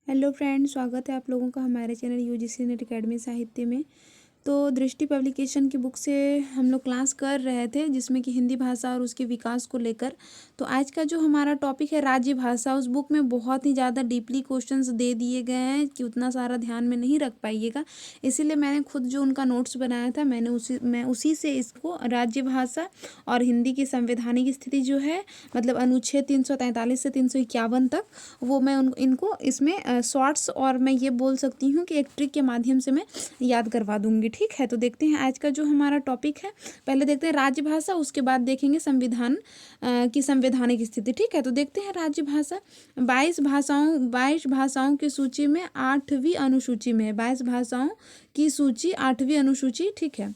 Hello friend, स्वागत है आप लोगों का हमारे चैनल यूजीसी नेट एकेडमी साहित्य में। तो दृष्टि पब्लिकेशन की बुक से हम लोग क्लास कर रहे थे, जिसमें कि हिंदी भाषा और उसके विकास को लेकर। तो आज का जो हमारा टॉपिक है राज्य भाषा, उस बुक में बहुत ही ज़्यादा डीपली क्वेश्चंस दे दिए गए हैं कि उतना सारा ध्यान में नहीं रख पाइएगा। इसीलिए मैंने खुद जो उनका नोट्स बनाया था, मैं उसी से इसको राज्य भाषा और हिंदी की संवैधानिक स्थिति जो है, मतलब अनुच्छेद 343 से 351 तक, वो मैं इनको इसमें शॉर्ट्स और मैं ये बोल सकती हूँ कि एक ट्रिक के माध्यम से मैं याद करवा दूंगी। ठीक है, तो देखते हैं आज का जो हमारा टॉपिक है। पहले देखते हैं राजभाषा, उसके बाद देखेंगे संविधान की संवैधानिक स्थिति। ठीक है, तो देखते हैं राजभाषा। 22 भाषाओं की सूची में 8वीं अनुसूची में है। 22 भाषाओं की सूची 8वीं अनुसूची। ठीक है,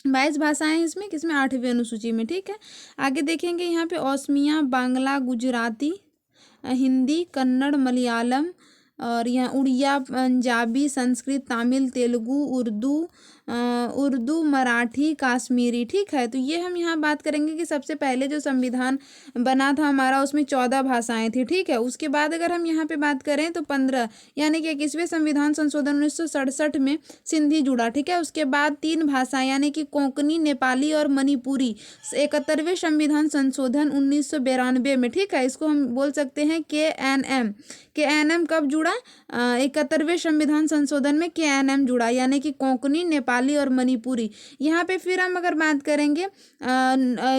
22 भाषाएं इसमें, किसमें? 8वीं अनुसूची में। ठीक है, आगे देखेंगे यहाँ पे ओसमिया, बांग्ला, गुजराती, हिंदी, कन्नड़, मलयालम, और यहाँ उड़िया, पंजाबी, संस्कृत, तमिल, तेलुगु, उर्दू, मराठी, काश्मीरी। ठीक है, तो ये हम यहाँ बात करेंगे कि सबसे पहले जो संविधान बना था हमारा, उसमें 14 भाषाएं थी। ठीक है, उसके बाद अगर हम यहाँ पे बात करें तो 15 यानी कि 21वें संविधान संशोधन 1967 में सिंधी जुड़ा। ठीक है, उसके बाद 3 भाषाएं यानी कि कोंकणी, नेपाली और मणिपुरी 71वें संविधान संशोधन 1992 में। ठीक है, इसको हम बोल सकते हैं KNM कब जुड़ा? 71वें संविधान संशोधन में KNM जुड़ा, यानी कि कोंकणी, नेपाली और मणिपुरी। यहाँ पे फिर हम अगर बात करेंगे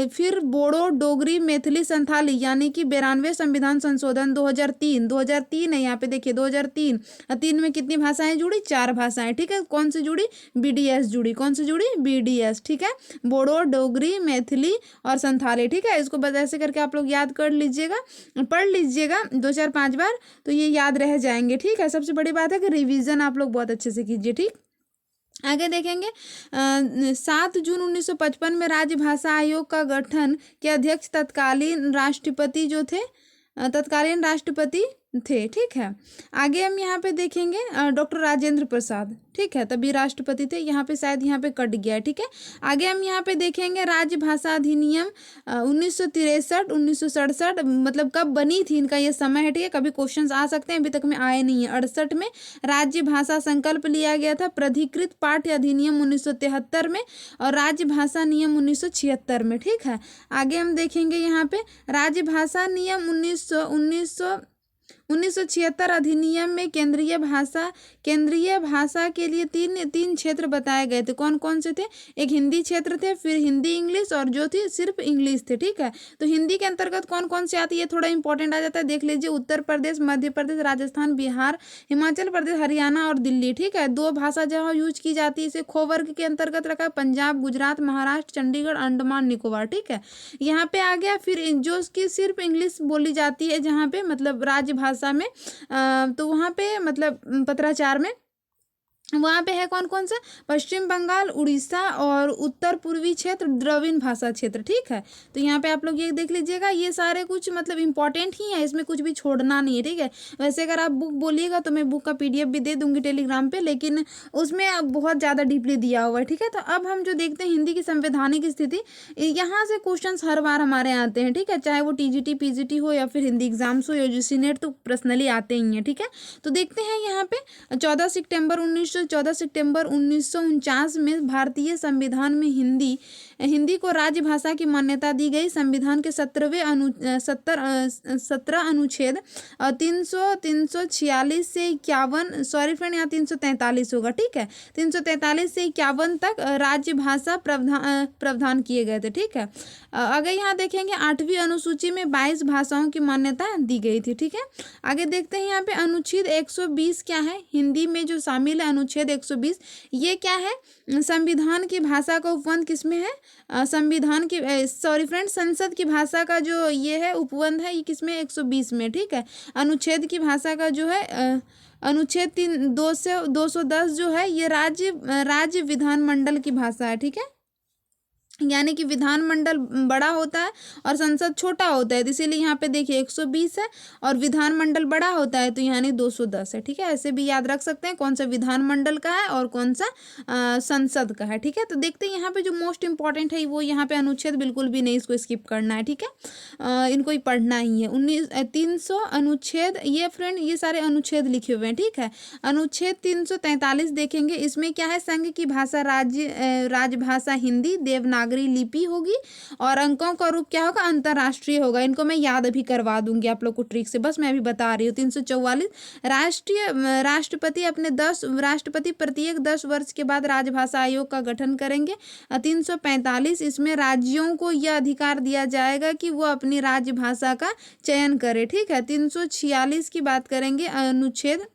फिर बोडो, डोगरी, मैथिली, संथाली, यानी कि 92वें संविधान संशोधन 2003 है। यहाँ पे देखिए 2003 में कितनी भाषाएं जुड़ी? 4 भाषाएं। ठीक है, कौन सी जुड़ी? BDS जुड़ी। कौन सी जुड़ी? BDS। ठीक है, बोडो, डोगरी, मैथिली और संथाली। ठीक है, इसको बस ऐसे करके आप लोग याद कर लीजिएगा, पढ़ लीजिएगा 2-4-5 बार, तो ये याद रह जाएंगे। ठीक है, सबसे बड़ी बात है कि रिवीजन आप लोग बहुत अच्छे से कीजिए। ठीक, आगे देखेंगे 7 जून 1955 में राज्य भाषा आयोग का गठन के अध्यक्ष तत्कालीन राष्ट्रपति जो थे, तत्कालीन राष्ट्रपति थे। ठीक है, आगे हम यहाँ पे देखेंगे डॉक्टर राजेंद्र प्रसाद। ठीक है, तभी राष्ट्रपति थे। यहाँ पे शायद यहाँ पे कट गया है। ठीक है, आगे हम यहाँ पे देखेंगे राज्य भाषा अधिनियम 1963 1967, मतलब कब बनी थी, इनका ये समय है। ठीक है, कभी क्वेश्चंस आ सकते हैं, अभी तक में आए नहीं है। 68 में राज्य भाषा संकल्प लिया गया था। प्राधिकृत पाठ्य अधिनियम 1973 में और राज्य भाषा नियम 1976 में। ठीक है, आगे हम देखेंगे यहाँ पे राज्य भाषा नियम 1976 अधिनियम में केंद्रीय भाषा के लिए तीन क्षेत्र बताए गए थे। कौन कौन से थे? एक हिंदी क्षेत्र थे, फिर हिंदी इंग्लिश, और जो थी सिर्फ इंग्लिश थे। ठीक है, तो हिंदी के अंतर्गत कौन कौन से आती है, थोड़ा इंपॉर्टेंट आ जाता है, देख लीजिए। उत्तर प्रदेश, मध्य प्रदेश, राजस्थान, बिहार, हिमाचल प्रदेश, हरियाणा और दिल्ली। ठीक है, 2 भाषा जहाँ यूज की जाती है, इसे खो वर्ग के अंतर्गत रखा है, पंजाब, गुजरात, महाराष्ट्र, चंडीगढ़, अंडमान निकोबार। ठीक है, यहाँ पे आ गया फिर जो उसकी सिर्फ इंग्लिश बोली जाती है, जहाँ पे मतलब राज्य भाषा में, तो वहाँ पे मतलब पत्राचार में वहाँ पे है कौन कौन सा? पश्चिम बंगाल, उड़ीसा और उत्तर पूर्वी क्षेत्र, द्रविड़ भाषा क्षेत्र। ठीक है, तो यहाँ पे आप लोग ये देख लीजिएगा, ये सारे कुछ मतलब इंपॉर्टेंट ही है, इसमें कुछ भी छोड़ना नहीं है। ठीक है, वैसे अगर आप बुक बोलिएगा तो मैं बुक का PDF भी दे दूंगी टेलीग्राम पे, लेकिन उसमें अब बहुत ज़्यादा डीपली दिया हुआ है। ठीक है, तो अब हम जो देखते हैं हिंदी की संवैधानिक स्थिति, यहाँ से क्वेश्चन हर बार हमारे आते हैं। ठीक है, चाहे वो TGT PGT हो या फिर हिंदी एग्जाम्स हो या UGC नेट, तो पर्सनली आते ही हैं। ठीक है, तो देखते हैं यहाँ पे 14 सितंबर 1949 में भारतीय संविधान में हिंदी को राज्य भाषा की मान्यता दी गई। संविधान के 17 अनुच्छेद 346 से 51, सॉरी फ्रेंड, यहाँ 343 होगा। ठीक है, 343 से 51 तक राज्य भाषा प्रावधान किए गए थे। ठीक है, अगर यहाँ देखेंगे 8वीं अनुसूची में 22 भाषाओं की मान्यता दी गई थी। ठीक है, आगे देखते हैं यहाँ पे अनुच्छेद 120 क्या है, हिंदी में जो शामिल है अनुच्छेद 120, ये क्या है? संविधान की भाषा का उपबंध किसमें है? संविधान की, सॉरी फ्रेंड, संसद की भाषा का जो ये है उपबंध है, ये किसमें? 120 में। ठीक है, अनुच्छेद की भाषा का जो है अनुच्छेद 210 जो है, ये राज्य विधानमंडल की भाषा है। ठीक है, यानी कि विधानमंडल बड़ा होता है और संसद छोटा होता है, तो इसीलिए यहाँ पे देखिए 120 है और विधानमंडल बड़ा होता है तो यानी 210 है। ठीक है, ऐसे भी याद रख सकते हैं कौन सा विधानमंडल का है और कौन सा संसद का है। ठीक है, तो देखते हैं यहाँ पे जो मोस्ट इंपॉर्टेंट है वो यहाँ पे अनुच्छेद बिल्कुल भी नहीं, इसको स्किप करना है। ठीक है, इनको ही पढ़ना ही है। 300 अनुच्छेद, ये फ्रेंड ये सारे अनुच्छेद लिखे हुए हैं। ठीक है, अनुच्छेद 343 देखेंगे, इसमें क्या है, संघ की भाषा राजभाषा हिंदी देवनागरी लिपि होगी और अंकों का रूप क्या होगा, अंतरराष्ट्रीय होगा। इनको मैं याद अभी करवा दूंगी आप लोग को ट्रिक से, बस मैं अभी बता रही हूँ। 344 राष्ट्रपति प्रत्येक 10 वर्ष के बाद राजभाषा आयोग का गठन करेंगे। 345 इसमें राज्यों को यह अधिकार दिया जाएगा कि वो अपनी राजभाषा का चयन करे। ठीक है, 346 की बात करेंगे अनुच्छेद,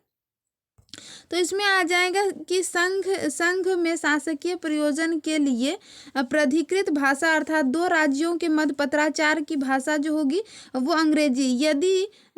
तो इसमें आ जाएगा कि संघ में शासकीय प्रयोजन के लिए प्राधिकृत भाषा अर्थात 2 राज्यों के मध्य पत्राचार की भाषा जो होगी वो अंग्रेजी।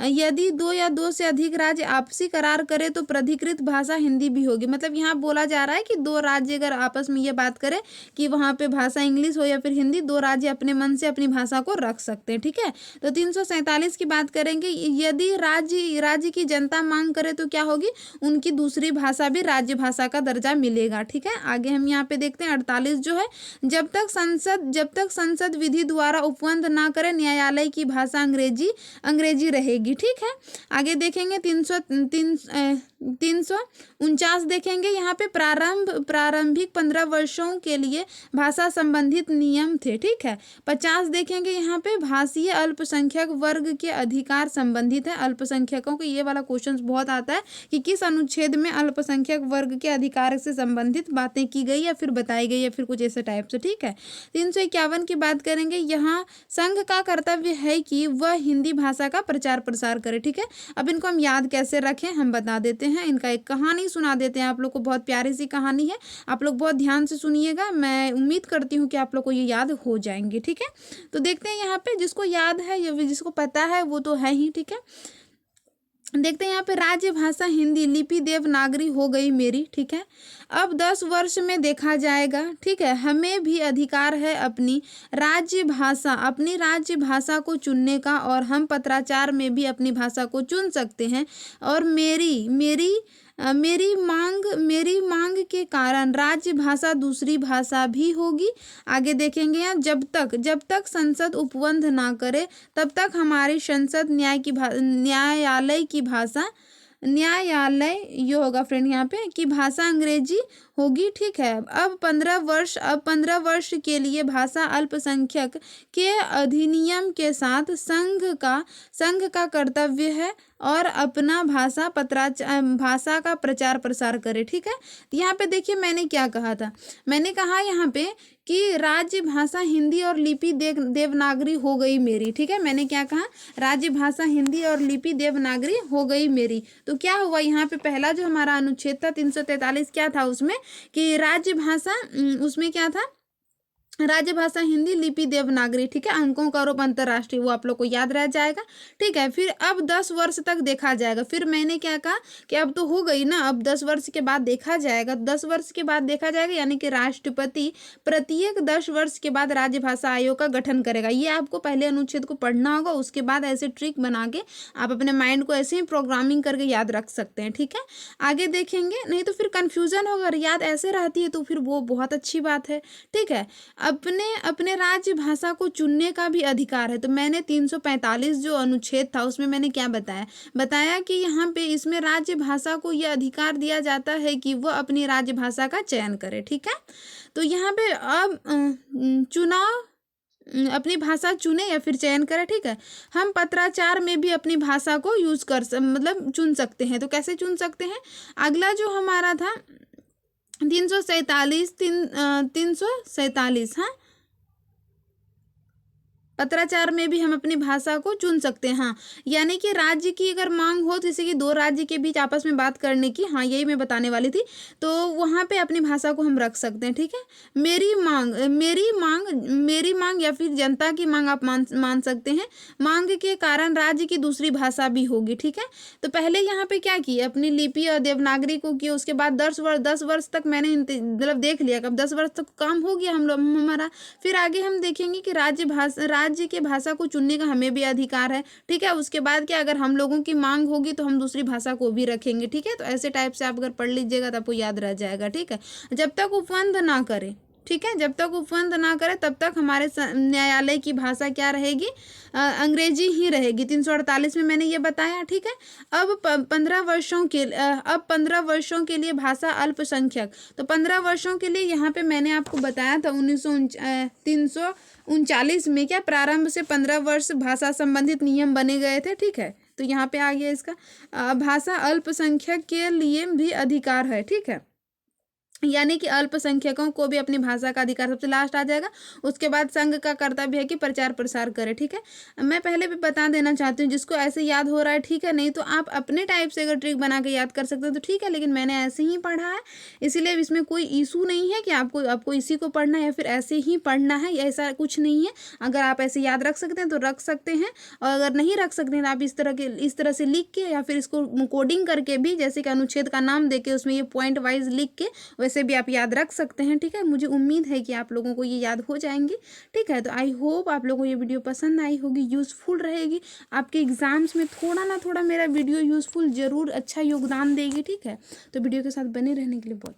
यदि 2 या 2 से अधिक राज्य आपसी करार करे तो प्राधिकृत भाषा हिंदी भी होगी। मतलब यहाँ बोला जा रहा है कि 2 राज्य अगर आपस में ये बात करें कि वहाँ पे भाषा इंग्लिश हो या फिर हिंदी, 2 राज्य अपने मन से अपनी भाषा को रख सकते हैं। ठीक है, तो 347 की बात करेंगे, यदि राज्य की जनता मांग करे तो क्या होगी, उनकी दूसरी भाषा भी राज्य भाषा का दर्जा मिलेगा। ठीक है, आगे हम यहाँ पे देखते हैं 48 जो है, जब तक संसद विधि द्वारा उपबंध ना करे न्यायालय की भाषा अंग्रेजी रहेगी। ठीक है, आगे देखेंगे 349 देखेंगे, यहाँ पे प्रारंभिक 15 वर्षों के लिए भाषा संबंधित नियम थे। ठीक है, 50 देखेंगे, यहाँ पे भाषीय अल्पसंख्यक वर्ग के अधिकार संबंधित है। अल्पसंख्यकों को ये वाला क्वेश्चन बहुत आता है कि किस अनुच्छेद में अल्पसंख्यक वर्ग के अधिकार से संबंधित बातें की गई या फिर बताई गई या फिर कुछ ऐसे टाइप से। ठीक है, 351 की बात करेंगे, यहाँ संघ का कर्तव्य है कि वह हिंदी भाषा का प्रचार प्रसार करे। ठीक है, अब इनको हम याद कैसे रखें हम बता देते हैं, इनका एक कहानी सुना देते हैं आप लोग को, बहुत प्यारी सी कहानी है, आप लोग बहुत ध्यान से सुनिएगा, मैं उम्मीद करती हूँ कि आप लोग को ये याद हो जाएंगे। ठीक है, तो देखते हैं यहाँ पे जिसको याद है या जिसको पता है वो तो है ही। ठीक है, देखते हैं यहाँ पे राज्य भाषा हिंदी लिपि देवनागरी हो गई मेरी। ठीक है, अब 10 वर्ष में देखा जाएगा। ठीक है, हमें भी अधिकार है अपनी राज्य भाषा को चुनने का और हम पत्राचार में भी अपनी भाषा को चुन सकते हैं और मेरी मांग के कारण राज्य भाषा दूसरी भाषा भी होगी। आगे देखेंगे यहाँ, जब तक संसद उपबंध ना करे तब तक हमारी संसद न्यायालय ये होगा फ्रेंड यहाँ पे कि भाषा अंग्रेजी होगी। ठीक है, अब 15 वर्ष के लिए भाषा अल्पसंख्यक के अधिनियम के साथ संघ का कर्तव्य है और अपना भाषा का प्रचार प्रसार करे। ठीक है, यहाँ पे देखिए मैंने क्या कहा था, मैंने कहा यहाँ पे कि राज्य भाषा हिंदी और लिपि देवनागरी हो गई मेरी। ठीक है, मैंने क्या कहा, राज्य भाषा हिंदी और लिपि देवनागरी हो गई मेरी। तो क्या हुआ यहाँ पे, पहला जो हमारा अनुच्छेद था 343 क्या था उसमें कि राज्य भाषा, उसमें क्या था, राज्य भाषा हिंदी लिपि देवनागरी। ठीक है, अंकों का रूप अंतरराष्ट्रीय, वो आप लोग को याद रह जाएगा। ठीक है, फिर अब 10 वर्ष तक देखा जाएगा। फिर मैंने क्या कहा कि अब तो हो गई ना, अब 10 वर्ष के बाद देखा जाएगा। 10 वर्ष के बाद देखा जाएगा यानी कि राष्ट्रपति प्रत्येक 10 वर्ष के बाद राज्य भाषा आयोग का गठन करेगा। ये आपको पहले अनुच्छेद को पढ़ना होगा, उसके बाद ऐसे ट्रिक बना के आप अपने माइंड को ऐसे ही प्रोग्रामिंग करके याद रख सकते हैं। ठीक है, आगे देखेंगे, नहीं तो फिर कन्फ्यूजन होगा, अगर याद ऐसे रहती है तो फिर वो बहुत अच्छी बात है। ठीक है, अपने राज्य भाषा को चुनने का भी अधिकार है। तो मैंने 345 जो अनुच्छेद था उसमें मैंने क्या बताया कि यहाँ पे इसमें राज्य भाषा को यह अधिकार दिया जाता है कि वह अपनी राज्य भाषा का चयन करे। ठीक है, तो यहाँ पे अब चुनाव अपनी भाषा चुने या फिर चयन करें। ठीक है, हम पत्राचार में भी अपनी भाषा को चुन सकते हैं। तो कैसे चुन सकते हैं, अगला जो हमारा था 347 हाँ पत्राचार में भी हम अपनी भाषा को चुन सकते हैं। हाँ, यानी कि राज्य की अगर मांग हो, जैसे कि दो राज्य के बीच आपस में बात करने की, हाँ यही मैं बताने वाली थी, तो वहाँ पे अपनी भाषा को हम रख सकते हैं। ठीक है, मेरी मांग या फिर जनता की मांग आप मान सकते हैं। मांग के कारण राज्य की दूसरी भाषा भी होगी। ठीक है, तो पहले यहाँ पे क्या किया, अपनी लिपि और देवनागरी को किया, उसके बाद 10 वर्ष तक मैंने मतलब देख लिया, कब 10 वर्ष तक काम हो गया हम लोग हमारा। फिर आगे हम देखेंगे कि राज्य के भाषा को चुनने का हमें भी अधिकार है। ठीक है, उसके बाद क्या, अगर हम लोगों की मांग होगी तो हम दूसरी भाषा को भी रखेंगे। ठीक है, तो ऐसे टाइप से आप अगर पढ़ लीजिएगा तो आपको याद रह जाएगा। ठीक है, जब तक उपबंध ना करे, ठीक है, जब तक उपबंध ना करे तब तक हमारे न्यायालय की भाषा क्या रहेगी, अंग्रेजी ही रहेगी। 348 में मैंने ये बताया। ठीक है, अब 15 वर्षों के लिए भाषा अल्पसंख्यक, तो 15 वर्षों के लिए यहाँ पे मैंने आपको बताया था 339 में क्या प्रारंभ से 15 वर्ष भाषा संबंधित नियम बने गए थे। ठीक है, तो यहाँ पे आ गया इसका भाषा अल्पसंख्यक के लिए भी अधिकार है। ठीक है, यानी कि अल्पसंख्यकों को भी अपनी भाषा का अधिकार, सबसे लास्ट आ जाएगा। उसके बाद संघ का कर्तव्य है कि प्रचार प्रसार करे। ठीक है, मैं पहले भी बता देना चाहती हूँ, जिसको ऐसे याद हो रहा है ठीक है, नहीं तो आप अपने टाइप से अगर ट्रिक बना के याद कर सकते हो तो ठीक है, लेकिन मैंने ऐसे ही पढ़ा है, इसीलिए इसमें कोई इशू नहीं है कि आपको इसी को पढ़ना है या फिर ऐसे ही पढ़ना है, ऐसा कुछ नहीं है। अगर आप ऐसे याद रख सकते हैं तो रख सकते हैं, और अगर नहीं रख सकते हैं तो आप इस तरह से लिख के या फिर इसको कोडिंग करके भी, जैसे कि अनुच्छेद का नाम देके उसमें ये पॉइंट वाइज लिख के वैसे भी आप याद रख सकते हैं। ठीक है, मुझे उम्मीद है कि आप लोगों को ये याद हो जाएंगी। ठीक है, तो आई होप आप लोगों को ये वीडियो पसंद आई होगी, यूज़फुल रहेगी, आपके एग्जाम्स में थोड़ा ना थोड़ा मेरा वीडियो यूज़फुल जरूर अच्छा योगदान देगी। ठीक है, तो वीडियो के साथ बने रहने के लिए बहुत